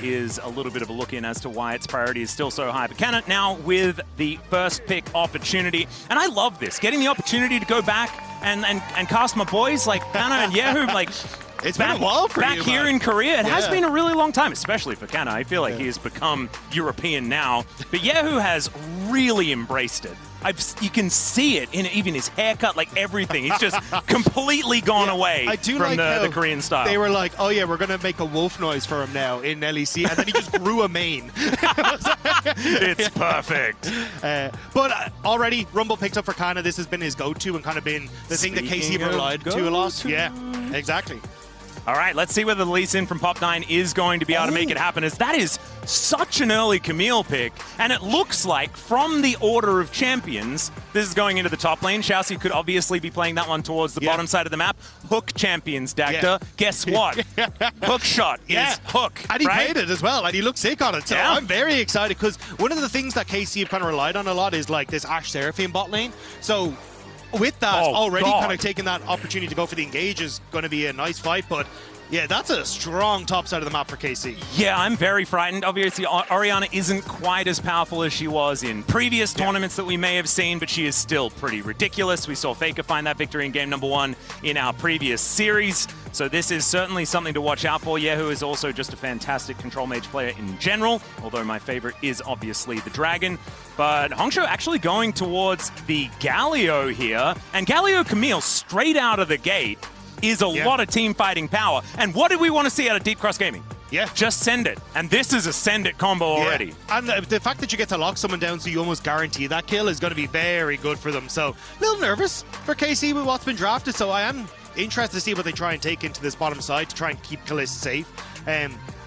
is a little bit of a look-in as to why its priority is still so high. But Canna now with the first pick opportunity. And I love this, getting the opportunity to go back and cast my boys like Canna and kyeahoo, like... It's been a while for back you, here man. in Korea. It has been a really long time, especially for Canna. I feel like he has become European now. But kyeahoo has really embraced it. You can see it in even his haircut, like everything. He's just completely gone away from the Korean style. They were like, oh yeah, we're going to make a wolf noise for him now in LEC, and then he just grew a mane. It's perfect. But already, Rumble picked up for Canna. This has been his go-to and kind of been the thing that KC relied to a lot. Yeah, exactly. All right, let's see whether the Lee Sin from Pop9 is going to be able to make it happen, as that is such an early Camille pick. And it looks like, from the order of champions, this is going into the top lane. ShiauC could obviously be playing that one towards the bottom side of the map. Hook champions, Dagda. Guess what? Hook shot is hook. And he played it as well, and he looked sick on it. So I'm very excited, because one of the things that KC have kind of relied on a lot is like this Ashe Seraphine bot lane. So with that, already kind of taking that opportunity to go for the engage is going to be a nice fight, but yeah, that's a strong top side of the map for KC. Yeah, I'm very frightened. Obviously, Orianna isn't quite as powerful as she was in previous tournaments that we may have seen, but she is still pretty ridiculous. We saw Faker find that victory in game number 1 in our previous series, so this is certainly something to watch out for. kyeahoo is also just a fantastic control mage player in general, although my favorite is obviously the Dragon. But HongSuo actually going towards the Galio here, and Galio Camille straight out of the gate is a lot of team fighting power. And what do we want to see out of Deep Cross Gaming? Just send it. And this is a send it combo already. And the fact that you get to lock someone down so you almost guarantee that kill is going to be very good for them. So a little nervous for KC with what's been drafted. So I am interested to see what they try and take into this bottom side to try and keep Caliste safe.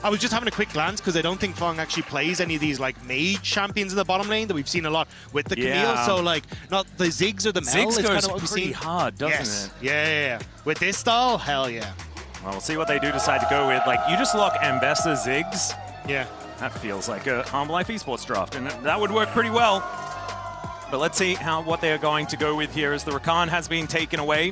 I was just having a quick glance because I don't think Feng actually plays any of these like mage champions in the bottom lane that we've seen a lot with the Camille. So like not the Ziggs or the Mel. Ziggs is goes kind of what we've pretty seen. hard, doesn't it? Yeah. With this style, hell yeah. Well, we'll see what they do decide to go with. Like, you just lock Ambessa Ziggs. Yeah. That feels like a Humble Life eSports draft, and that would work pretty well. But let's see what they are going to go with here, as the Rakan has been taken away.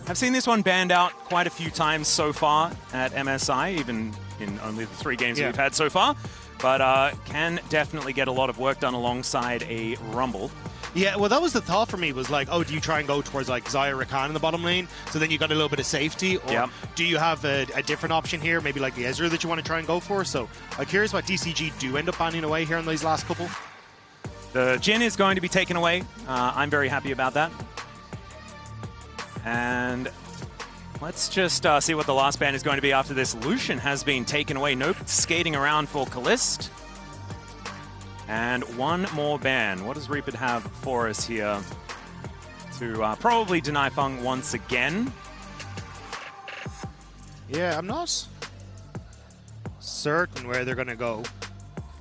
I've seen this one banned out quite a few times so far at MSI, even in only the 3 games that we've had so far. But can definitely get a lot of work done alongside a Rumble. Yeah, well, that was the thought for me, was like, oh, do you try and go towards like Xayah Rakan in the bottom lane, so then you got a little bit of safety, or do you have a different option here, maybe like the Ezreal that you want to try and go for? So I'm curious what DCG do end up banning away here in these last couple. The Jhin is going to be taken away. I'm very happy about that. And let's just see what the last ban is going to be after this. Lucian has been taken away. Nope, skating around for Caliste. And one more ban. What does Reaper have for us here to probably deny Feng once again? Yeah, I'm not certain where they're going to go.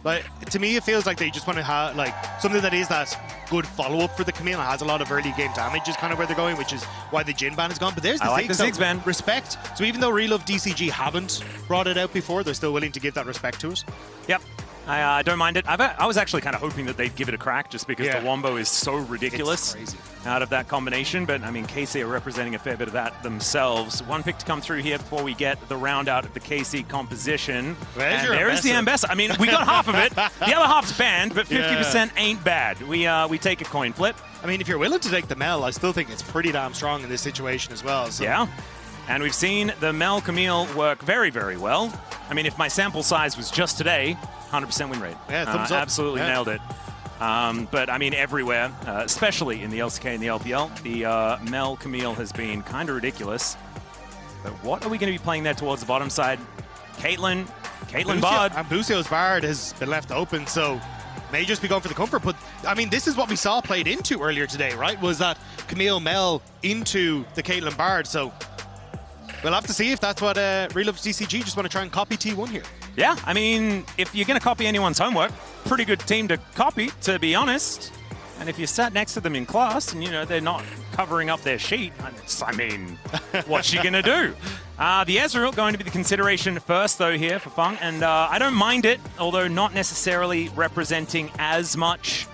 But to me, it feels like they just want to have like something that is that good follow-up for the Camille. It has a lot of early game damage is kind of where they're going, which is why the Jhin ban is gone. But there's the Ziggs ban. Respect. So even though Relove DCG haven't brought it out before, they're still willing to give that respect to it. Yep. I don't mind it. I was actually kind of hoping that they'd give it a crack just because the Wombo is so ridiculous out of that combination. But, I mean, KC are representing a fair bit of that themselves. One pick to come through here before we get the round out of the KC composition. And there is the Ambessa. I mean, we got half of it. The other half's banned, but 50% ain't bad. We take a coin flip. I mean, if you're willing to take the Mel, I still think it's pretty damn strong in this situation as well. So. Yeah. And we've seen the Mel Camille work very, very well. I mean, if my sample size was just today, 100% win rate. Yeah, thumbs up. Absolutely nailed it. But, I mean, everywhere, especially in the LCK and the LPL, the Mel Camille has been kind of ridiculous. But what are we going to be playing there towards the bottom side? Caitlyn Bard. And Busio's Bard has been left open, so may just be going for the comfort. But, I mean, this is what we saw played into earlier today, right? Was that Camille Mel into the Caitlyn Bard, so we'll have to see if that's what Relove DCG just want to try and copy T1 here. Yeah, I mean, if you're going to copy anyone's homework, pretty good team to copy, to be honest. And if you sat next to them in class and, you know, they're not covering up their sheet, I mean, what's she going to do? The Ezreal going to be the consideration first, though, here for Feng. And I don't mind it, although not necessarily representing as much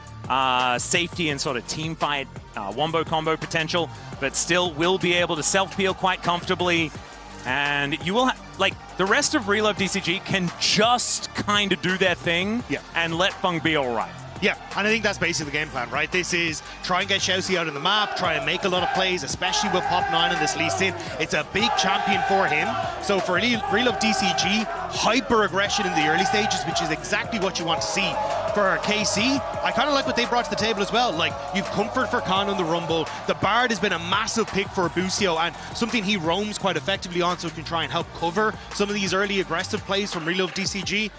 safety and sort of team fight wombo combo potential, but still will be able to self-peel quite comfortably. And you will, like, the rest of Real Love DCG can just kind of do their thing and let Feng be all right. Yeah, and I think that's basically the game plan, right? This is try and get ShiauC out on the map, try and make a lot of plays, especially with Pop9 and this Lee Sin. It's a big champion for him. So for Real Love DCG, hyper-aggression in the early stages, which is exactly what you want to see. For KC, I kind of like what they brought to the table as well. Like, you've comfort for Khan on the Rumble. The Bard has been a massive pick for Busio, and something he roams quite effectively on, so he can try and help cover some of these early aggressive plays from Real Love DCG.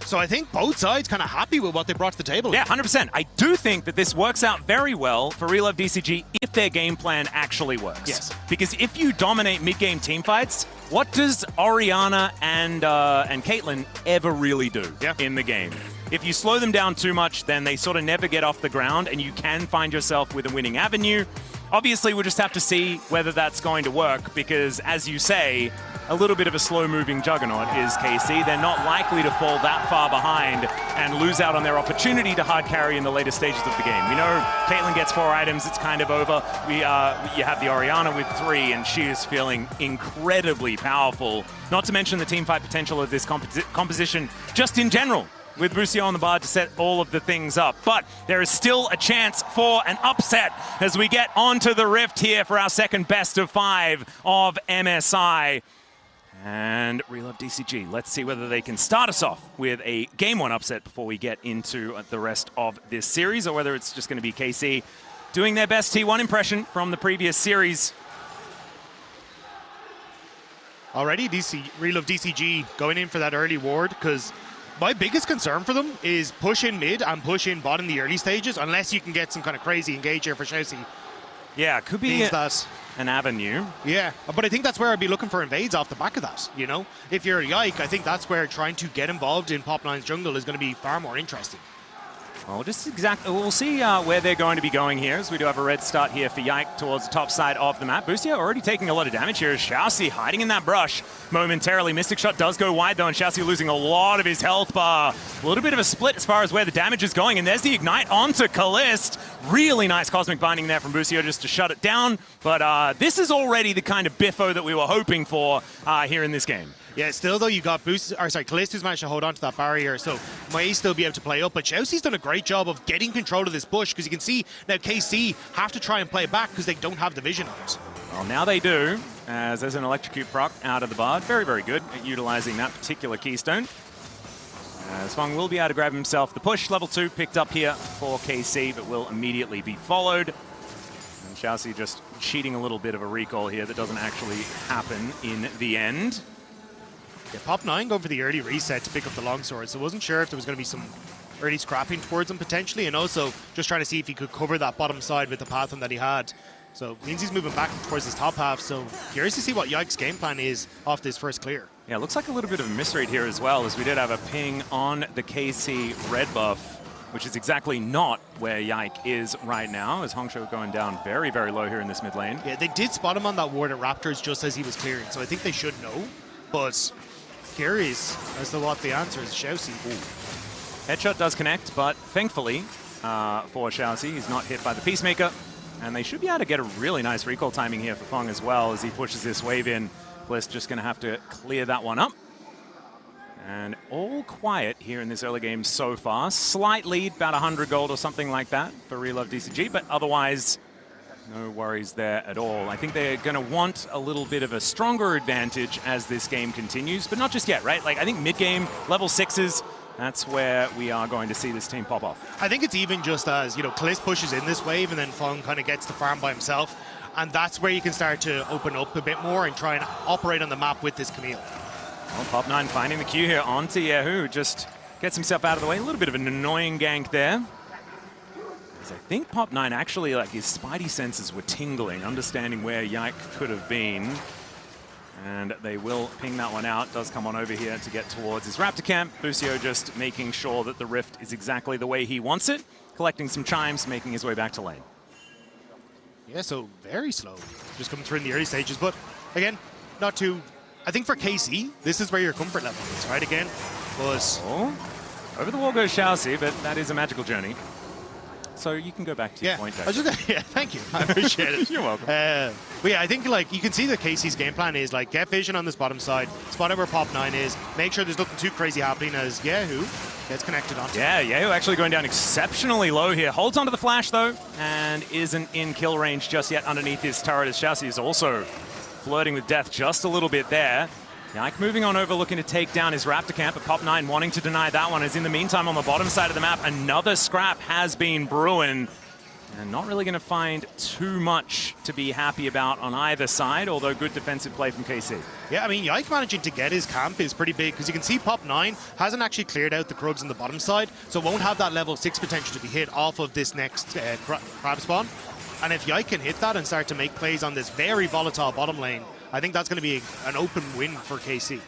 So I think both sides kind of happy with what they brought to the table. Yeah, 100%. I do think that this works out very well for Real Love DCG if their game plan actually works. Yes. Because if you dominate mid-game teamfights, what does Orianna and Caitlyn ever really do in the game? If you slow them down too much, then they sort of never get off the ground, and you can find yourself with a winning avenue. Obviously, we'll just have to see whether that's going to work, because, as you say, a little bit of a slow-moving juggernaut is KC. They're not likely to fall that far behind and lose out on their opportunity to hard carry in the later stages of the game. We know Caitlyn gets 4 items, it's kind of over. You have the Orianna with 3, and she is feeling incredibly powerful. Not to mention the teamfight potential of this composition just in general, with Busio on the bar to set all of the things up. But there is still a chance for an upset as we get onto the Rift here for our second best of 5 of MSI. And Real Love DCG, let's see whether they can start us off with a Game 1 upset before we get into the rest of this series, or whether it's just going to be KC doing their best T1 impression from the previous series. Already, Real Love DCG going in for that early ward, because my biggest concern for them is push in mid and push in bot in the early stages, unless you can get some kind of crazy engage here for ShiauC. Yeah, could be an avenue. Yeah, but I think that's where I'd be looking for invades off the back of that, you know? If you're Yike, I think that's where trying to get involved in Pop9's jungle is going to be far more interesting. Well, we'll see where they're going to be going here, as we do have a red start here for Yike towards the top side of the map. Busio already taking a lot of damage here as ShiauC hiding in that brush momentarily. Mystic Shot does go wide though, and ShiauC losing a lot of his health bar. A little bit of a split as far as where the damage is going, and there's the Ignite onto Caliste. Really nice Cosmic Binding there from Busio just to shut it down, but this is already the kind of biffo that we were hoping for here in this game. Yeah, still though, you got Caliste who's managed to hold on to that barrier, so may still be able to play up, but ShiauC's done a great job of getting control of this bush, because you can see now KC have to try and play back because they don't have the vision on it. Well, now they do, as there's an Electrocute proc out of the Bard. Very, very good at utilizing that particular keystone. As Feng will be able to grab himself the push. Level 2 picked up here for KC, but will immediately be followed. And ShiauC just cheating a little bit of a recall here that doesn't actually happen in the end. Yeah, Pop9 going for the early reset to pick up the longsword, so I wasn't sure if there was going to be some early scrapping towards him potentially, and also just trying to see if he could cover that bottom side with the path that he had. So means he's moving back towards his top half, so curious to see what Yike's game plan is off this first clear. Yeah, it looks like a little bit of a misread here as well, as we did have a ping on the KC red buff, which is exactly not where Yike is right now, as HongSuo going down very, very low here in this mid lane. Yeah, they did spot him on that ward at Raptors just as he was clearing, so I think they should know, but curious as to what the answer is. ShiauC. Headshot does connect, but thankfully for ShiauC, he's not hit by the Peacemaker, and they should be able to get a really nice recall timing here for Feng as well as he pushes this wave in. Caliste just going to have to clear that one up. And all quiet here in this early game so far. Slight lead, about 100 gold or something like that for Real Love DCG, but otherwise no worries there at all. I think they're going to want a little bit of a stronger advantage as this game continues, but not just yet, right? Like, I think mid-game, level 6s, that's where we are going to see this team pop off. I think it's even just as, you know, Caliste pushes in this wave and then Feng kind of gets the farm by himself, and that's where you can start to open up a bit more and try and operate on the map with this Camille. Well, Pop9 finding the Q here onto kyeahoo, just gets himself out of the way. A little bit of an annoying gank there. I think Pop9 actually, like, his spidey senses were tingling, understanding where Yike could have been. And they will ping that one out. Does come on over here to get towards his Raptor camp. Busio just making sure that the Rift is exactly the way he wants it. Collecting some chimes, making his way back to lane. Yeah, so very slow. Just coming through in the early stages. But again, not too... I think for KC, this is where your comfort level is, right? Again, was... Oh, over the wall goes ShiauC, but that is a magical journey. so you can go back to your point. Yeah, thank you. I appreciate it. You're welcome. But yeah, I think like you can see that KC's game plan is like get vision on this bottom side, spot out where Pop9 is, make sure there's nothing too crazy happening as kyeahoo gets connected onto. Yeah, kyeahoo actually going down exceptionally low here. Holds onto the flash though, and isn't in kill range just yet underneath his turret as ShiauC is also flirting with death just a little bit there. Yike moving on over, looking to take down his Raptor camp, but Pop9 wanting to deny that one. As in the meantime, on the bottom side of the map, another scrap has been brewing. And not really going to find too much to be happy about on either side, although good defensive play from KC. Yeah, I mean, Yike managing to get his camp is pretty big, because you can see Pop9 hasn't actually cleared out the Krugs on the bottom side, so won't have that level 6 potential to be hit off of this next crab spawn. And if Yike can hit that and start to make plays on this very volatile bottom lane, I think that's going to be an open win for KC.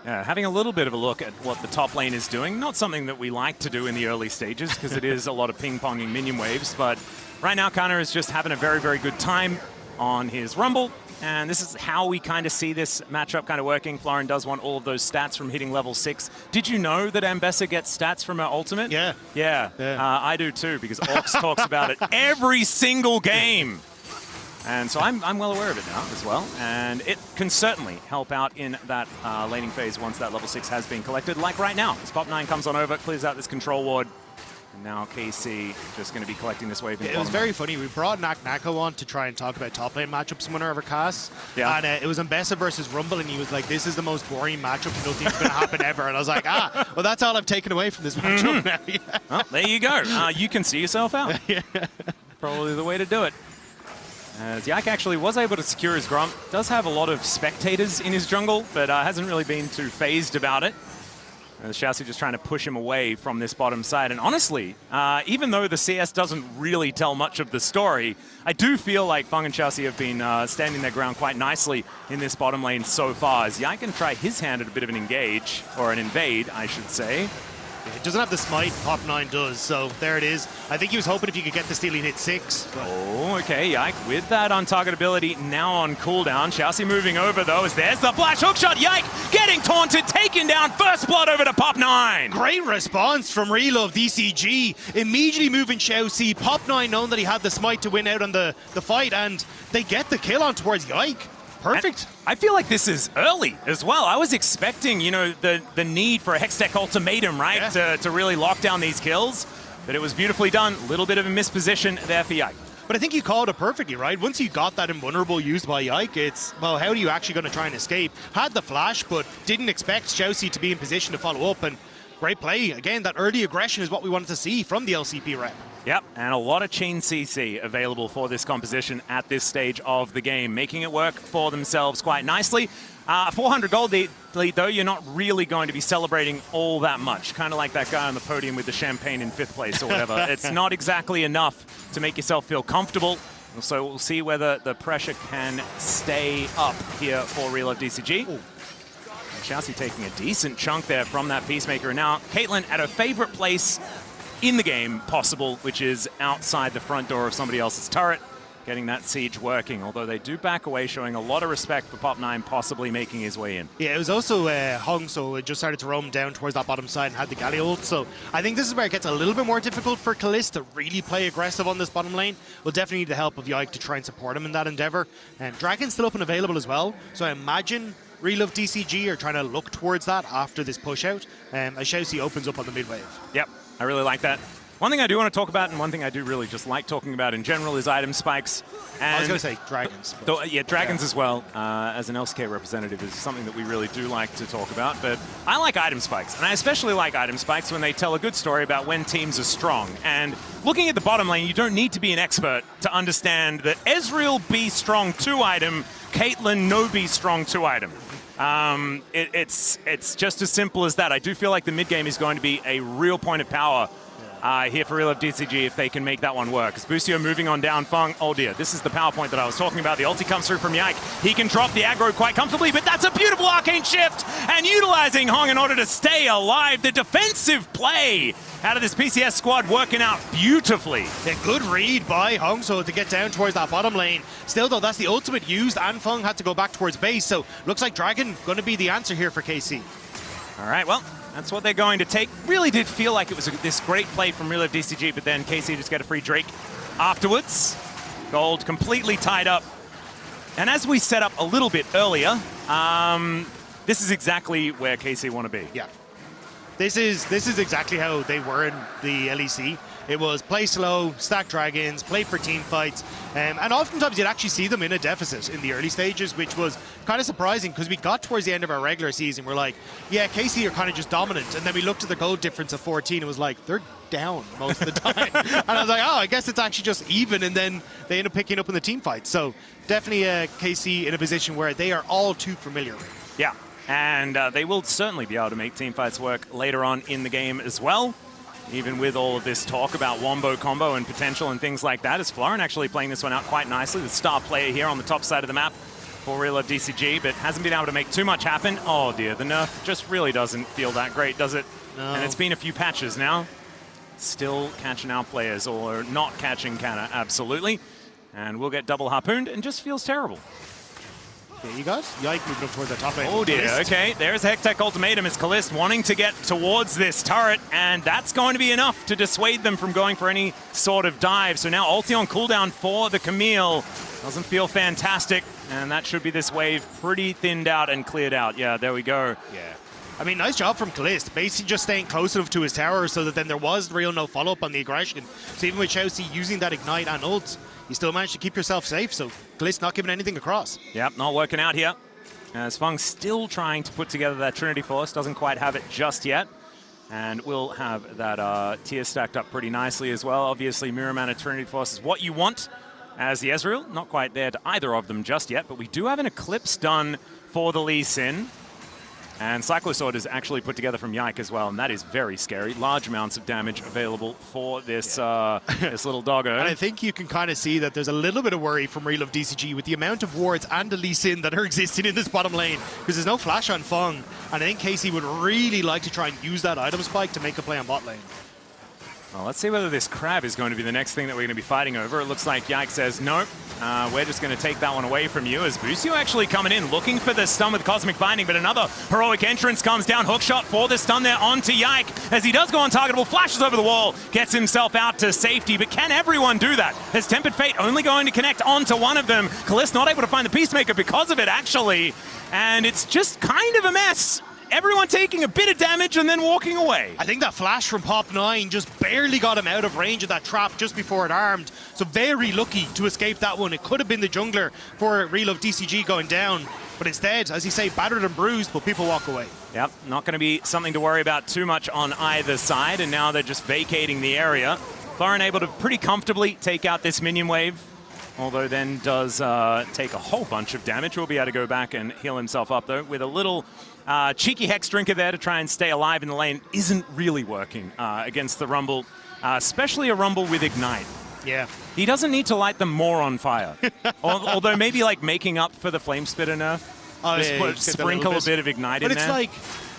Yeah, having a little bit of a look at what the top lane is doing. Not something that we like to do in the early stages because it is a lot of ping-ponging minion waves. But right now, Canna is just having a very, very good time on his Rumble. And this is how we kind of see this matchup kind of working. Flauren does want all of those stats from hitting level 6. Did you know that Ambessa gets stats from her ultimate? Yeah. Yeah, I do too, because Orcs talks about it every single game. And so I'm well aware of it now as well, and it can certainly help out in that laning phase once that level 6 has been collected, like right now. As Pop9 comes on over, clears out this control ward, and now KC just going to be collecting this wave. It was very funny. We brought Nako on to try and talk about top lane matchups in one of our casts, and it was Ambessa versus Rumble, and he was like, this is the most boring matchup, nothing's going to happen ever. And I was like, well, that's all I've taken away from this matchup now. Yeah. Well, there you go. You can see yourself out. Probably the way to do it. As Yike actually was able to secure his Grump. Does have a lot of spectators in his jungle, but hasn't really been too phased about it. ShiauC just trying to push him away from this bottom side. And honestly, even though the CS doesn't really tell much of the story, I do feel like Feng and ShiauC have been standing their ground quite nicely in this bottom lane so far. As Yike can try his hand at a bit of an engage, or an invade, I should say. It doesn't have the smite, Pop9 does, so there it is. I think he was hoping if he could get the steal, he'd hit 6. But... Oh, okay, Yike with that on-target ability now on cooldown. ShiauC moving over, though, as there's the flash hook shot. Yike getting taunted, taken down, first blood over to Pop9. Great response from Relove DCG, immediately moving ShiauC. Pop9 knowing that he had the smite to win out on the fight, and they get the kill on towards Yike. Perfect. And I feel like this is early as well. I was expecting, you know, the need for a Hextech ultimatum, right, to really lock down these kills. But it was beautifully done. A little bit of a misposition there for Yike. But I think you called it perfectly, right? Once you got that invulnerable used by Yike, it's, well, how are you actually going to try and escape? Had the flash, but didn't expect ShiauC to be in position to follow up. And great play. Again, that early aggression is what we wanted to see from the LCP rep. Yep, and a lot of chain CC available for this composition at this stage of the game, making it work for themselves quite nicely. 400 gold lead, though, you're not really going to be celebrating all that much. Kind of like that guy on the podium with the champagne in 5th place or whatever. It's not exactly enough to make yourself feel comfortable. So we'll see whether the pressure can stay up here for Relove DCG. ShiauC taking a decent chunk there from that Peacemaker. And now Caitlyn at her favorite place in the game possible, which is outside the front door of somebody else's turret, getting that siege working, although they do back away, showing a lot of respect for Pop9 possibly making his way in. Yeah, it was also HongSuo just started to roam down towards that bottom side and had the Galio ult, so I think this is where it gets a little bit more difficult for Caliste to really play aggressive on this bottom lane. We'll definitely need the help of Yike to try and support him in that endeavor. And Dragon's still up and available as well, so I imagine Relove DCG are trying to look towards that after this push out, as ShiauC opens up on the mid wave. Yep, I really like that. One thing I do want to talk about, and one thing I do really just like talking about in general, is item spikes. And I was going to say dragons. Yeah, dragons as well, as an LCK representative, is something that we really do like to talk about. But I like item spikes, and I especially like item spikes when they tell a good story about when teams are strong. And looking at the bottom lane, you don't need to be an expert to understand that Ezreal B strong 2 item, Caitlyn no B strong 2 item. It's just as simple as that. I do feel like the mid game is going to be a real point of power here for Relove DCG if they can make that one work. As Busio moving on down, Feng, oh dear, this is the power point that I was talking about. The ulti comes through from Yike. He can drop the aggro quite comfortably, but that's a beautiful arcane shift, and utilizing Hong in order to stay alive. The defensive play out of this PCS squad working out beautifully. A good read by HongSuo to get down towards that bottom lane. Still though, that's the ultimate used, and Feng had to go back towards base, so looks like Dragon going to be the answer here for KC. All right, well, That's what they're going to take. Really did feel like it was this great play from Real Life DCG, but then KC just get a free Drake afterwards. Gold completely tied up. And as we set up a little bit earlier, this is exactly where KC want to be. Yeah. This is exactly how they were in the LEC. It was play slow, stack dragons, play for team fights, and oftentimes you'd actually see them in a deficit in the early stages, which was kind of surprising because we got towards the end of our regular season. We're like, yeah, KC are kind of just dominant, and then we looked at the gold difference of 14 and was like, they're down most of the time. And I was like, oh, I guess it's actually just even, and then they end up picking up in the team fight. So definitely KC in a position where they are all too familiar with. Yeah, and they will certainly be able to make team fights work later on in the game as well. Even with all of this talk about wombo combo and potential and things like that, is Flauren actually playing this one out quite nicely. The star player here on the top side of the map for Real Life DCG, but hasn't been able to make too much happen. Oh dear, the nerf just really doesn't feel that great, does it? No. And it's been a few patches now. Still catching our players, or not catching Canna, absolutely. And we'll get double harpooned and just feels terrible. There you go. Yike moving up towards the top lane. Oh dear, Caliste. okay. There's Hectech Ultimatum as Caliste wanting to get towards this turret, and that's going to be enough to dissuade them from going for any sort of dive. So now ulti on cooldown for the Camille. Doesn't feel fantastic, and that should be this wave pretty thinned out and cleared out. Yeah, there we go. Yeah. I mean, nice job from Caliste. Basically just staying close enough to his tower so that then there was real no follow-up on the aggression. So even with ShiauC using that Ignite and ult, you still managed to keep yourself safe. So Caliste not giving anything across. Yep, not working out here. As Feng's still trying to put together that Trinity Force. Doesn't quite have it just yet. And we'll have that tier stacked up pretty nicely as well. Obviously, Mirror Mana Trinity Force is what you want as the Ezreal. Not quite there to either of them just yet, but we do have an Eclipse done for the Lee Sin. And Cyclosword is actually put together from Yike as well, and that is very scary. Large amounts of damage available for this this little doggo. And I think you can kind of see that there's a little bit of worry from Real Life DCG with the amount of wards and the Lee Sin that are existing in this bottom lane, because there's no flash on Feng, and I think KC would really like to try and use that item spike to make a play on bot lane. Well, let's see whether this crab is going to be the next thing that we're going to be fighting over. It looks like Yike says, nope, we're just going to take that one away from you, as Busio actually coming in, looking for the stun with Cosmic Binding, but another heroic entrance comes down. Hook shot for the stun there onto Yike, as he does go untargetable, flashes over the wall, gets himself out to safety, but can everyone do that? As Tempered Fate only going to connect onto one of them. Caliste not able to find the Peacemaker because of it, actually, and it's just kind of a mess. Everyone taking a bit of damage and then walking away. I think that flash from Pop9 just barely got him out of range of that trap just before it armed. So very lucky to escape that one. It could have been the jungler for Real Life DCG going down. But instead, as you say, battered and bruised, but people walk away. Yep, not going to be something to worry about too much on either side. And now they're just vacating the area. Flauren able to pretty comfortably take out this minion wave. Although then does take a whole bunch of damage. We'll be able to go back and heal himself up, though, with a little cheeky Hex Drinker there to try and stay alive in the lane. Isn't really working against the Rumble, especially a Rumble with Ignite. Yeah. He doesn't need to light them more on fire. Although maybe like making up for the Flame Spitter nerf. Just sprinkle a bit of Ignite in there. But it's like,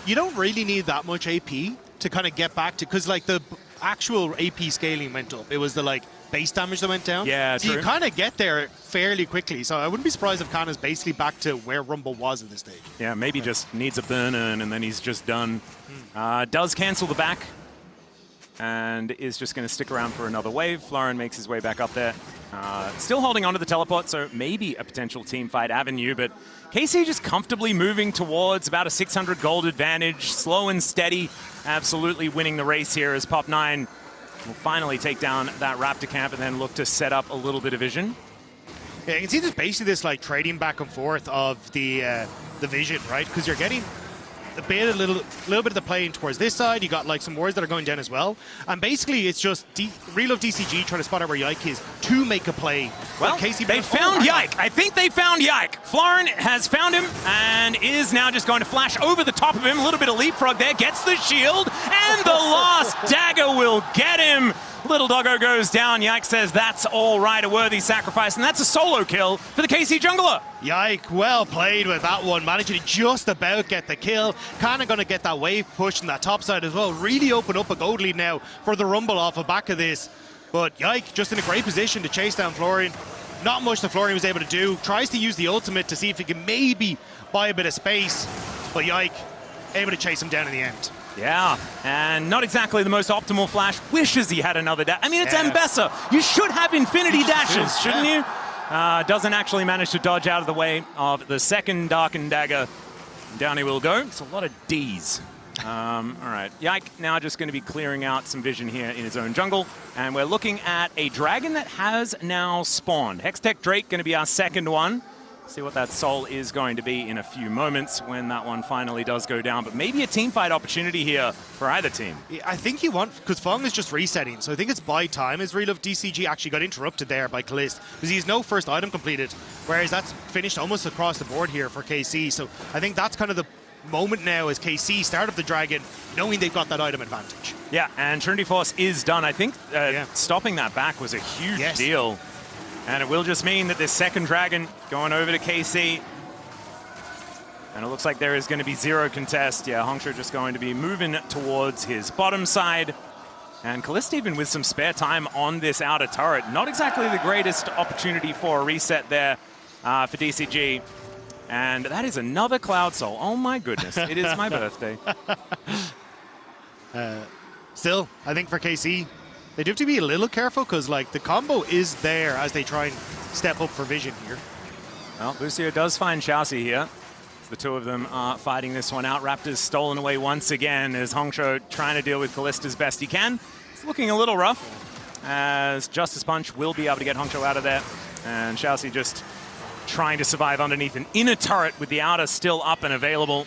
you don't really need that much AP to kind of get back to, because like the actual AP scaling went up. It was the like base damage that went down. Yeah, so true. you kind of get there fairly quickly. So I wouldn't be surprised if Canna's basically back to where Rumble was at this stage. Yeah, maybe just needs a burn in and then he's just done. Does cancel the back and is just going to stick around for another wave. Flauren makes his way back up there. Still holding on to the teleport, so maybe a potential team fight avenue, but KC just comfortably moving towards about a 600 gold advantage, slow and steady, absolutely winning the race here as Pop9 will finally take down that Raptor camp and then look to set up a little bit of vision. Yeah, you can see there's basically this like trading back and forth of the vision, right? Because you're getting a little bit of the play towards this side. You got like some wards that are going down as well, and basically it's just Real Life DCG trying to spot out where Yike is to make a play. Well, they found Yike. I think they found Yike. Flauren has found him and is now just going to flash over the top of him. A little bit of leapfrog there, gets the shield, and the last dagger will get him. Little doggo goes down. Yike says that's all right, a worthy sacrifice, and that's a solo kill for the KC jungler. Yike, well played with that one, managing to just about get the kill. Kinda gonna get that wave push in that top side as well. Really open up a gold lead now for the Rumble off the back of this. But Yike just in a great position to chase down Flauren. Not much that Flauren was able to do. Tries to use the ultimate to see if he can maybe buy a bit of space. But Yike able to chase him down in the end. Yeah, and not exactly the most optimal flash. Wishes he had another dash. I mean, it's Ambessa. You should have infinity dashes, shouldn't you? Doesn't actually manage to dodge out of the way of the second Darkened Dagger. Down he will go. It's a lot of Ds. All right, Yike now just going to be clearing out some vision here in his own jungle. And we're looking at a dragon that has now spawned. Hextech Drake going to be our second one. See what that soul is going to be in a few moments when that one finally does go down. But maybe a team fight opportunity here for either team. I think you want, because Feng is just resetting, so I think it's by time. Ezreal of DCG actually got interrupted there by Caliste, because he has no first item completed, whereas that's finished almost across the board here for KC. So I think that's kind of the moment now as KC start up the dragon, knowing they've got that item advantage. Yeah, and Trinity Force is done. I think stopping that back was a huge deal. And it will just mean that this second dragon going over to KC. And it looks like there is going to be zero contest. Yeah, HongSuo just going to be moving towards his bottom side. And Caliste even with some spare time on this outer turret. Not exactly the greatest opportunity for a reset there for DCG. And that is another Cloud Soul. Oh my goodness, it is my birthday. Still, I think for KC, they do have to be a little careful because, like, the combo is there as they try and step up for vision here. Well, Busio does find ShiauC here. The two of them are fighting this one out. Raptors stolen away once again as HongSuo trying to deal with Caliste as best he can. It's looking a little rough as Justice Punch will be able to get HongSuo out of there. And ShiauC just trying to survive underneath an inner turret with the outer still up and available.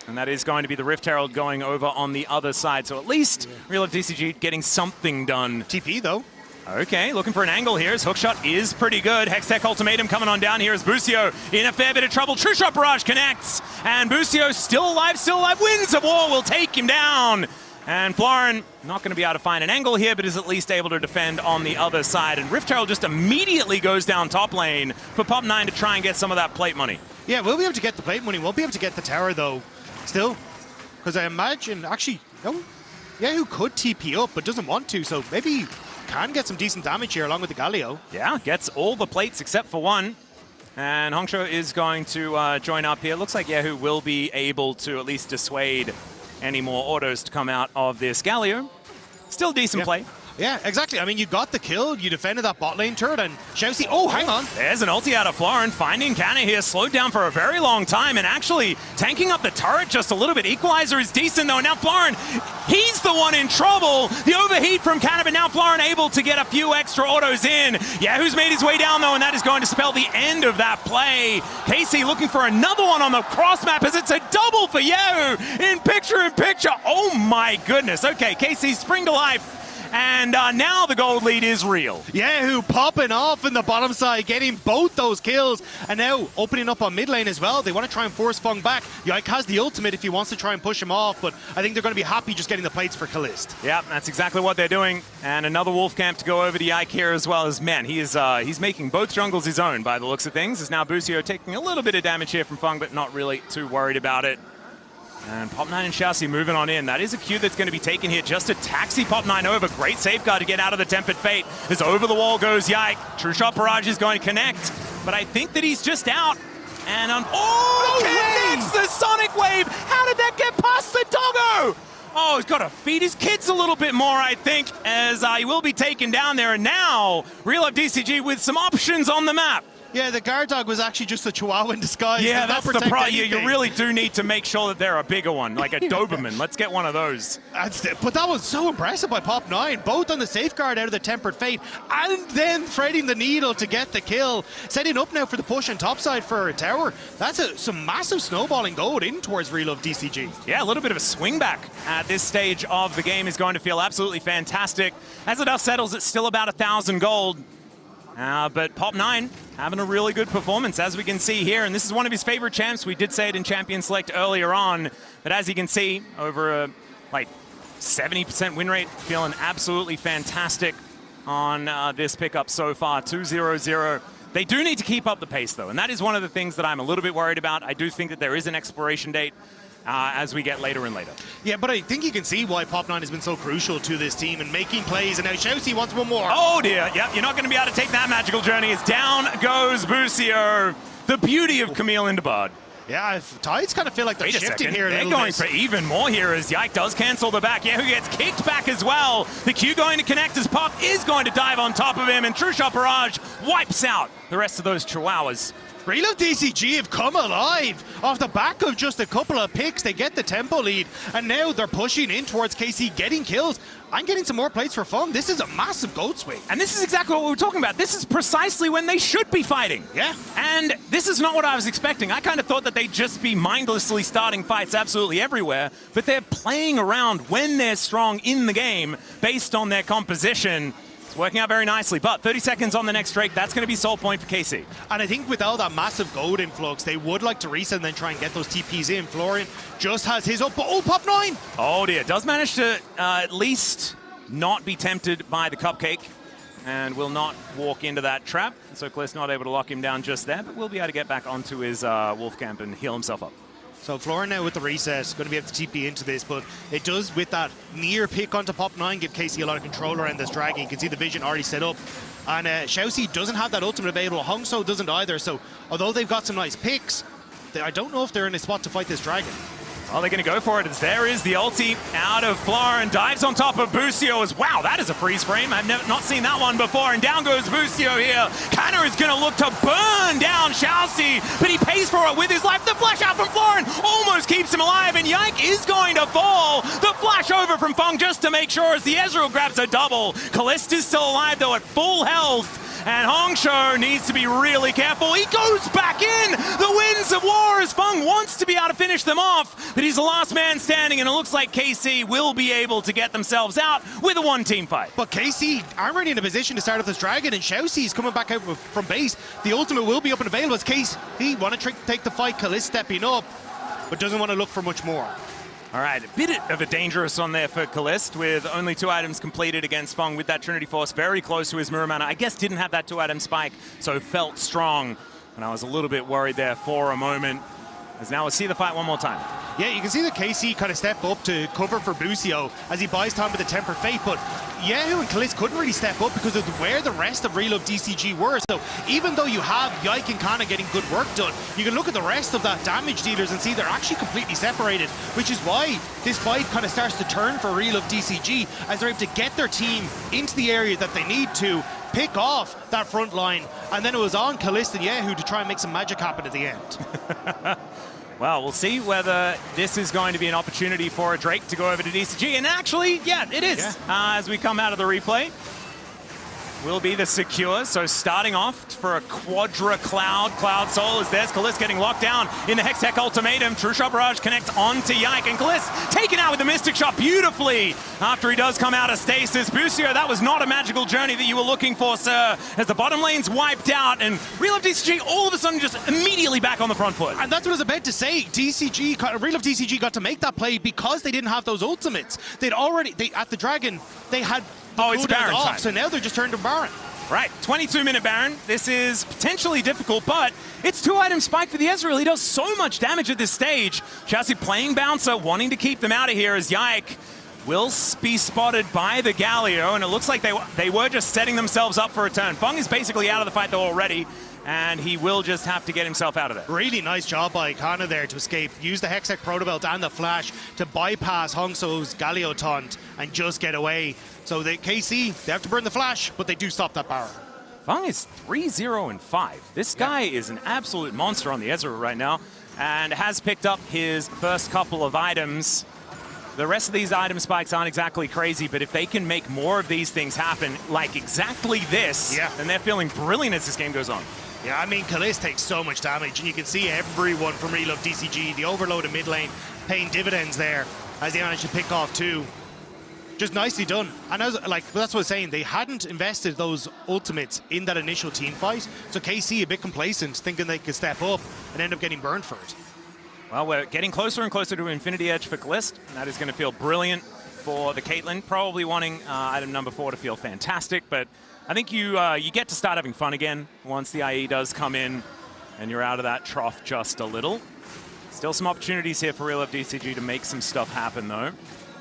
And that is going to be the Rift Herald going over on the other side. So at least Real of DCG getting something done. TP though. Okay, looking for an angle here. His hookshot is pretty good. Hextech Ultimatum coming on down here as Busio in a fair bit of trouble. True Shot Barrage connects. And Busio still alive. Winds of War will take him down. And Flauren not going to be able to find an angle here, but is at least able to defend on the other side. And Rift Herald just immediately goes down top lane for Pop9 to try and get some of that plate money. Yeah, we'll be able to get the plate money. Won't be able to get the tower though. Still, because I imagine, actually, no, kyeahoo could TP up, but doesn't want to, so maybe can get some decent damage here along with the Galio. Yeah, gets all the plates except for one. And HongSuo is going to join up here. Looks like kyeahoo will be able to at least dissuade any more autos to come out of this Galio. Still decent play. Yeah, exactly. I mean, you got the kill, you defended that bot lane turret, and ShiauC, oh, hang on. There's an ulti out of Flauren, finding Canna here, slowed down for a very long time, and actually tanking up the turret just a little bit. Equalizer is decent, though. Now Flauren, he's the one in trouble. The overheat from Canna, but now Flauren able to get a few extra autos in. Yahoo's made his way down, though, and that is going to spell the end of that play. KC looking for another one on the cross map as it's a double for Yahoo in picture-in-picture. Oh, my goodness. Okay, KC spring to life. And now the gold lead is real. Yahoo popping off in the bottom side, getting both those kills. And now opening up on mid lane as well. They want to try and force Feng back. Yike has the ultimate if he wants to try and push him off, but I think they're going to be happy just getting the plates for Caliste. Yeah, that's exactly what they're doing. And another wolf camp to go over to Yike here as well as, man, he is he's making both jungles his own by the looks of things. Is now Busio taking a little bit of damage here from Feng, but not really too worried about it. And Pop9 and ShiauC moving on in. That is a Q that's going to be taken here just to taxi Pop9 over. Great safeguard to get out of the Tempered Fate. As over the wall goes Yike. True Shot Barrage is going to connect. But I think that he's just out. And connects the Sonic Wave. How did that get past the doggo? Oh, he's got to feed his kids a little bit more, I think, as he will be taken down there. And now, Real Life DCG with some options on the map. Yeah, the guard dog was actually just a Chihuahua in disguise. Yeah, that's the problem. You really do need to make sure that they're a bigger one, like a Doberman. Let's get one of those. But that was so impressive by Pop9, both on the safeguard out of the Tempered Fate, and then threading the needle to get the kill. Setting up now for the push on topside for a tower. That's some massive snowballing gold in towards Real of DCG. Yeah, a little bit of a swing back at this stage of the game is going to feel absolutely fantastic. As the dust settles, it's still about 1,000 gold. But Pop9 having a really good performance, as we can see here. And this is one of his favorite champs. We did say it in Champion Select earlier on. But as you can see, over a 70% win rate, feeling absolutely fantastic on this pickup so far. 2-0-0. They do need to keep up the pace, though. And that is one of the things that I'm a little bit worried about. I do think that there is an expiration date. As we get later and later. Yeah, but I think you can see why Pop9 has been so crucial to this team and making plays, and now ShiauC wants one more. Oh dear, yep, you're not going to be able to take that magical journey as down goes Busio. The beauty of Camille into Bard. Yeah, Tides kind of feel like they're shifting here. They're going for even more here as Yike does cancel the back. kyeahoo gets kicked back as well. The Q going to connect as Pop is going to dive on top of him, and True Shot Barrage wipes out the rest of those Chihuahuas. Real DCG have come alive off the back of just a couple of picks. They get the tempo lead, and now they're pushing in towards KC, getting kills. I'm getting some more plays for Feng. This is a massive gold swing. And this is exactly what we were talking about. This is precisely when they should be fighting. Yeah. And this is not what I was expecting. I kind of thought that they'd just be mindlessly starting fights absolutely everywhere, but they're playing around when they're strong in the game based on their composition. It's working out very nicely, but 30 seconds on the next Drake, that's going to be soul point for KC. And I think with all that massive gold influx, they would like to reset and then try and get those TPs in. Flauren just has his up. Oh, Pop9! Oh dear, does manage to at least not be tempted by the cupcake and will not walk into that trap. So Caliste not able to lock him down just there, but will be able to get back onto his wolf camp and heal himself up. So Flauren now with the reset, going to be able to TP into this, but it does, with that near pick onto Pop9, give KC a lot of control around this dragon. You can see the vision already set up. And ShiauC doesn't have that ultimate available. HongSuo doesn't either. So although they've got some nice picks, I don't know if they're in a spot to fight this dragon. Oh, they're going to go for it as there is the ulti out of Flauren, dives on top of Busio as wow, that is a freeze frame. I've not seen that one before, and down goes Busio here. Canna is going to look to burn down ShiauC, but he pays for it with his life. The flash out from Flauren almost keeps him alive, and Yike is going to fall. The flash over from Feng just to make sure as the Ezreal grabs a double. Caliste is still alive though at full health. And HongSuo needs to be really careful. He goes back in. The winds of war as Feng wants to be able to finish them off, but he's the last man standing, and it looks like KC will be able to get themselves out with a one-team fight. But KC aren't really in a position to start up this dragon, and ShiauC is coming back out from base. The ultimate will be up and available as KC want to take the fight. Caliste stepping up, but doesn't want to look for much more. All right, a bit of a dangerous on there for Caliste with only 2 items completed against Feng with that Trinity Force very close to his Mirror Mana. I guess didn't have that 2-item spike, so felt strong. And I was a little bit worried there for a moment. As now we'll see the fight one more time. Yeah, you can see that KC kind of step up to cover for Busio as he buys time with the Tempered Fate, but kyeahoo and Caliste couldn't really step up because of where the rest of Real of DCG were. So even though you have Yike and Canna getting good work done, you can look at the rest of that damage dealers and see they're actually completely separated, which is why this fight kind of starts to turn for Real of DCG as they're able to get their team into the area that they need to, pick off that front line, and then it was on Caliste and kyeahoo to try and make some magic happen at the end. Well, we'll see whether this is going to be an opportunity for a Drake to go over to DCG. And actually, yeah, it is. Yeah. As we come out of the replay, will be the secure. So starting off for a Quadra Cloud Soul as there's Caliste getting locked down in the Hextech Ultimatum. True Shot Barrage connects onto Yike, and Caliste taken out with the Mystic Shot beautifully after he does come out of stasis. Busio, that was not a magical journey that you were looking for, sir, as the bottom lane's wiped out, and Real of DCG all of a sudden just immediately back on the front foot. And that's what I was about to say. Real of DCG got to make that play because they didn't have those ultimates. At the Dragon, they had it's Baron time. So now they're just turned to Baron. Right, 22-minute Baron. This is potentially difficult, but it's 2-item spike for the Ezreal. He does so much damage at this stage. ShiauC playing Bouncer, wanting to keep them out of here as Yike will be spotted by the Galio, and it looks like they were just setting themselves up for a turn. Feng is basically out of the fight though already, and he will just have to get himself out of there. Really nice job by Canna there to escape. Use the Hextech Protobelt and the Flash to bypass HongSuo's Galio taunt and just get away. So the KC, they have to burn the Flash, but they do stop that Baron. Feng is 3-0-5. This guy is an absolute monster on the Ezreal right now, and has picked up his first couple of items. The rest of these item spikes aren't exactly crazy, but if they can make more of these things happen, like exactly this, then they're feeling brilliant as this game goes on. Yeah, I mean, Caliste takes so much damage, and you can see everyone from Real of DCG, the overload in mid lane, paying dividends there as they managed to pick off 2. Just nicely done. And that's what I was saying, they hadn't invested those ultimates in that initial team fight, so KC a bit complacent, thinking they could step up and end up getting burned for it. Well, we're getting closer and closer to Infinity Edge for Caliste, and that is going to feel brilliant for the Caitlyn. Probably wanting item number 4 to feel fantastic, but I think you get to start having fun again once the IE does come in and you're out of that trough just a little. Still some opportunities here for Real of DCG to make some stuff happen, though.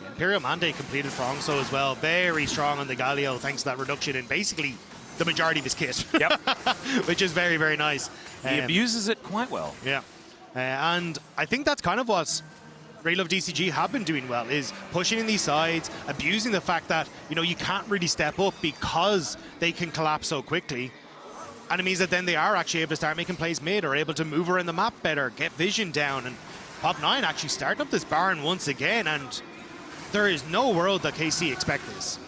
Imperial Mandate completed for HongSuo as well. Very strong on the Galio, thanks to that reduction in basically the majority of his kit. Yep. Which is very, very nice. He abuses it quite well. Yeah. And I think that's kind of what Real DCG have been doing well, is pushing in these sides, abusing the fact that, you know, you can't really step up because they can collapse so quickly. And it means that then they are actually able to start making plays mid, or able to move around the map better, get vision down. And Pop9 actually start up this Baron once again, and there is no world that KC expect this.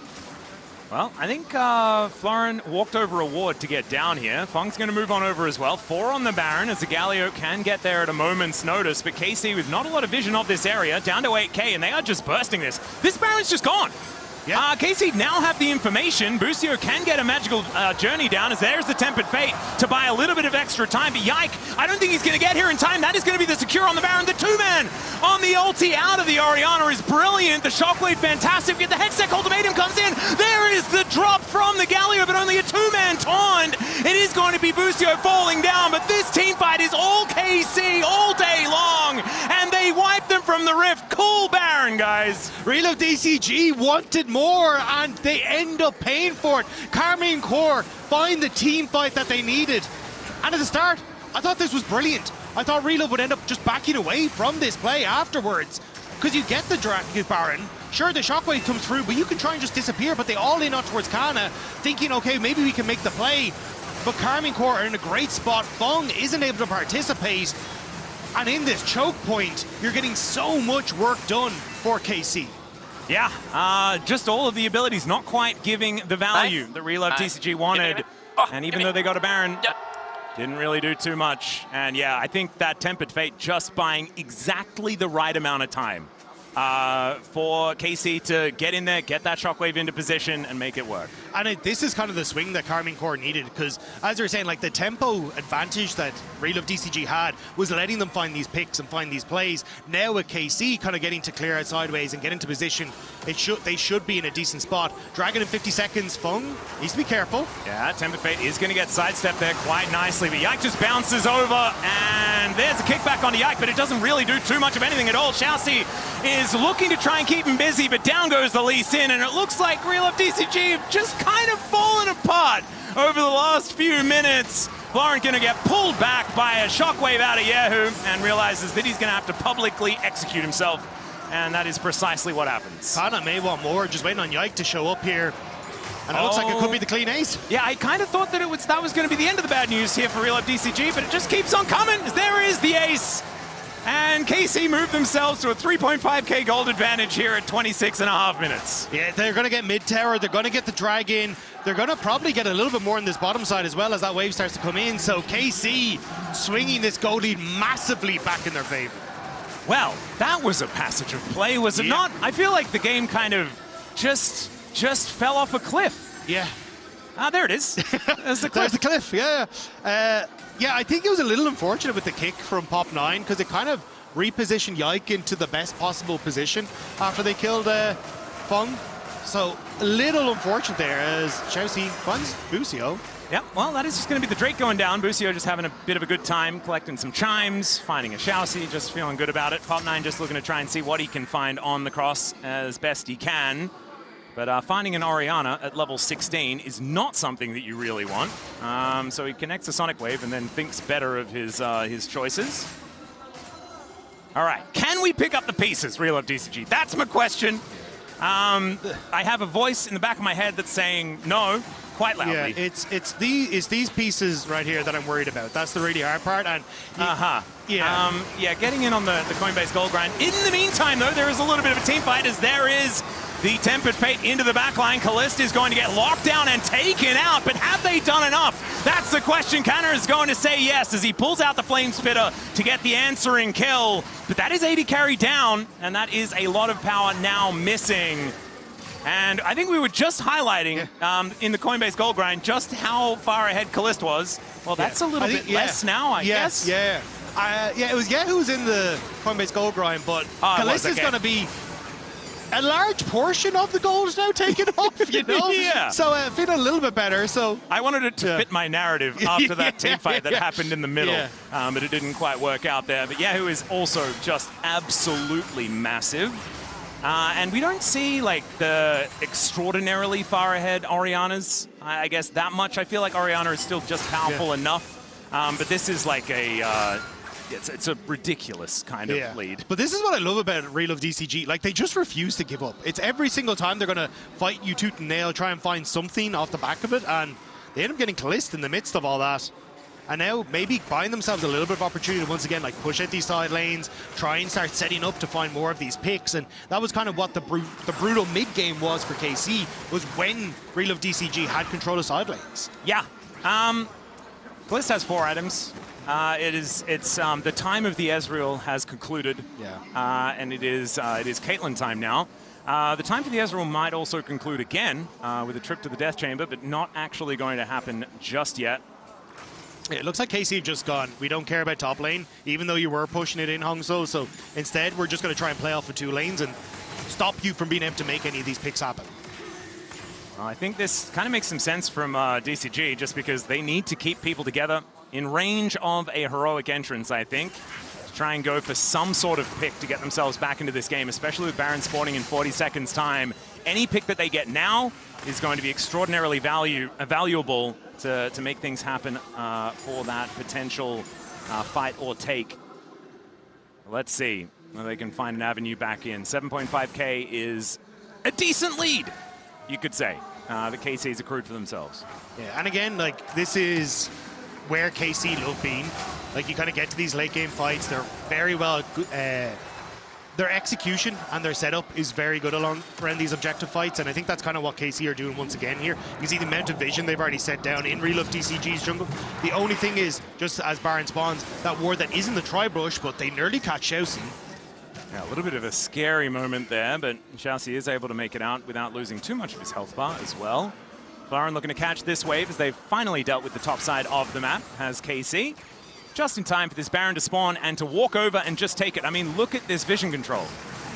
Well, I think Flauren walked over a ward to get down here. Feng's going to move on over as well. 4 on the Baron, as the Galio can get there at a moment's notice. But KC with not a lot of vision of this area, down to 8k, and they are just bursting this. This Baron's just gone. Yeah. KC now have the information. Busio can get a magical journey down, as there's the Tempered Fate to buy a little bit of extra time. But Yike, I don't think he's going to get here in time. That is going to be the secure on the Baron. The 2-man on the ulti out of the Orianna is brilliant. The Shockwave, fantastic. Get the Hextech ultimatum comes in. There is the drop from the Galio, but only a 2-man taunt. It is going to be Busio falling down, but this team fight is all KC all day long, and they wipe them from the rift. Cool Baron, guys. Real DCG wanted more, and they end up paying for it. Karmine Corp find the team fight that they needed. And at the start, I thought this was brilliant. I thought Real would end up just backing away from this play afterwards, because you get the Dragon Baron. Sure, the Shockwave comes through, but you can try and just disappear, but they all in out towards Canna, thinking, okay, maybe we can make the play. But Karmine Corp are in a great spot. Feng isn't able to participate. And in this choke point, you're getting so much work done for KC. Yeah, just all of the abilities not quite giving the value that Real DCG wanted. And even though they got a Baron, didn't really do too much. And yeah, I think that Tempered Fate just buying exactly the right amount of time for KC to get in there, get that Shockwave into position, and make it work. And this is kind of the swing that Karmine Corp needed, because as you were saying, like, the tempo advantage that Real DCG had was letting them find these picks and find these plays. Now with KC kind of getting to clear out sideways and get into position, they should be in a decent spot. Dragon in 50 seconds, Feng needs to be careful. Yeah, Tempered Fate is going to get sidestepped there quite nicely, but Yike just bounces over, and there's a kickback onto Yike, but it doesn't really do too much of anything at all. ShiauC is looking to try and keep him busy, but down goes the Lee Sin, and it looks like Real DCG have just kind of fallen apart over the last few minutes. Flauren going to get pulled back by a Shockwave out of kyeahoo, and realizes that he's going to have to publicly execute himself, and that is precisely what happens. Canna may want more, just waiting on Yike to show up here. And it looks like it could be the clean ace. Yeah, I kind of thought that that was going to be the end of the bad news here for Real DCG, but it just keeps on coming. There is the ace. And KC moved themselves to a 3.5k gold advantage here at 26.5 minutes. Yeah, they're going to get mid-tower. They're going to get the dragon. They're going to probably get a little bit more in this bottom side as well as that wave starts to come in. So KC swinging this gold lead massively back in their favor. Well, that was a passage of play, was it not? I feel like the game kind of just fell off a cliff. Yeah. Ah, there it is. There's the cliff. There's the cliff, yeah. Yeah, I think it was a little unfortunate with the kick from Pop9, because it kind of repositioned Yike into the best possible position after they killed Feng. So a little unfortunate there as ShiauC funds Busio. Yep, well, that is just going to be the Drake going down. Busio just having a bit of a good time, collecting some chimes, finding a ShiauC, just feeling good about it. Pop9 just looking to try and see what he can find on the cross as best he can. But finding an Orianna at level 16 is not something that you really want. So he connects a Sonic Wave and then thinks better of his choices. All right, can we pick up the pieces, Real DCG? That's my question. I have a voice in the back of my head that's saying no, quite loudly. Yeah, it's these pieces right here that I'm worried about. That's the really hard part. And yeah, getting in on the Coinbase gold grind. In the meantime, though, there is a little bit of a team fight, as there is the Tempered Fate into the backline. Caliste is going to get locked down and taken out, but have they done enough? That's the question. Canna is going to say yes as he pulls out the Flame Spitter to get the answering kill. But that is AD carry down, and that is a lot of power now missing. And I think we were just highlighting in the Coinbase gold grind just how far ahead Caliste was. Well, that's a little bit less now, I guess. Yeah, it was who was in the Coinbase gold grind, but Caliste is going to be a large portion of the gold is now taken off, you know? Yeah. So feeling a little bit better. So I wanted it to fit my narrative after that team fight that happened in the middle, but it didn't quite work out there. But kyeahoo is also just absolutely massive. And we don't see like the extraordinarily far ahead Oriannas, I guess, that much. I feel like Orianna is still just powerful enough. But this is like a it's a ridiculous kind of lead. But this is what I love about Real of DCG. Like, they just refuse to give up. It's every single time they're going to fight you tooth and nail, try and find something off the back of it, and they end up getting Caliste in the midst of all that. And now maybe buying themselves a little bit of opportunity to once again, like, push out these side lanes, try and start setting up to find more of these picks. And that was kind of what the brutal mid-game was for KC, was when Real of DCG had control of side lanes. Yeah. Caliste has 4 items. It's the time of the Ezreal has concluded. Yeah. And it is Caitlyn time now. The time for the Ezreal might also conclude again with a trip to the Death Chamber, but not actually going to happen just yet. It looks like KC have just gone, we don't care about top lane, even though you were pushing it in HongSuo, so instead we're just going to try and play off of 2 lanes and stop you from being able to make any of these picks happen. Well, I think this kind of makes some sense from DCG, just because they need to keep people together in range of a heroic entrance, I think, to try and go for some sort of pick to get themselves back into this game, especially with Baron spawning in 40 seconds time. Any pick that they get now is going to be extraordinarily valuable to make things happen for that potential fight or take. Let's see whether they can find an avenue back in. 7.5k is a decent lead, you could say, that KC's accrued for themselves. Yeah, and again, like, this is where KC love being. Like, you kind of get to these late game fights, they're very well, their execution and their setup is very good around these objective fights, and I think that's kind of what KC are doing once again here. You see the amount of vision they've already set down in Real of DCG's jungle. The only thing is, just as Baron spawns, that ward that isn't the tri-brush, but they nearly catch ShiauC. Yeah, a little bit of a scary moment there, but ShiauC is able to make it out without losing too much of his health bar as well. Flauren looking to catch this wave as they've finally dealt with the top side of the map, has KC. Just in time for this Baron to spawn and to walk over and just take it. I mean, look at this vision control.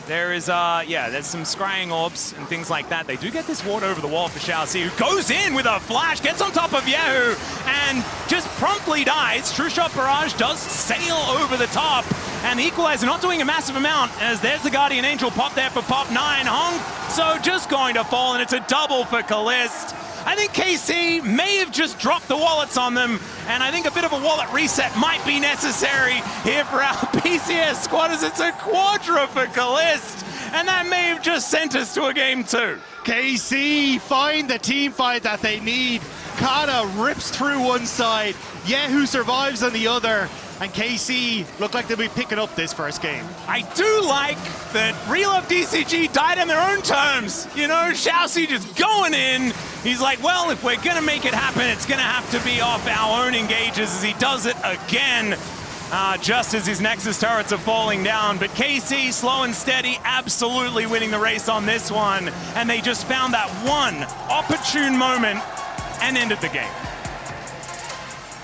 There is, there's some scrying orbs and things like that. They do get this ward over the wall for ShiauC, who goes in with a flash, gets on top of kyeahoo, and just promptly dies. True Shot Barrage does sail over the top, and the Equalizer not doing a massive amount, as there's the Guardian Angel pop there for Pop9. HongSuo just going to fall, and it's a double for Caliste. I think KC may have just dropped the wallets on them, and I think a bit of a wallet reset might be necessary here for our PCS squad, as it's a quadra for Caliste, and that may have just sent us to a game 2. KC find the team fight that they need. Canna rips through one side, kyeahoo survives on the other, and KC look like they'll be picking up this first game. I do like that Real of DCG died on their own terms. You know, ShiauC just going in. He's like, well, if we're gonna make it happen, it's gonna have to be off our own engages, as he does it again, just as his Nexus turrets are falling down. But KC, slow and steady, absolutely winning the race on this one. And they just found that one opportune moment and ended the game.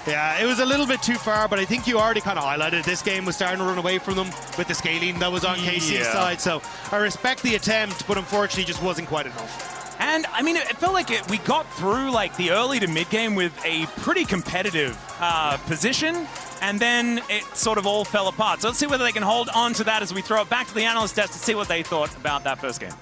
Yeah, it was a little bit too far, but I think you already kind of highlighted this game was starting to run away from them with the scaling that was on KC's side. So I respect the attempt, but unfortunately just wasn't quite enough. And I mean, it felt like we got through like the early to mid game with a pretty competitive position, and then it sort of all fell apart. So let's see whether they can hold on to that as we throw it back to the analyst desk to see what they thought about that first game.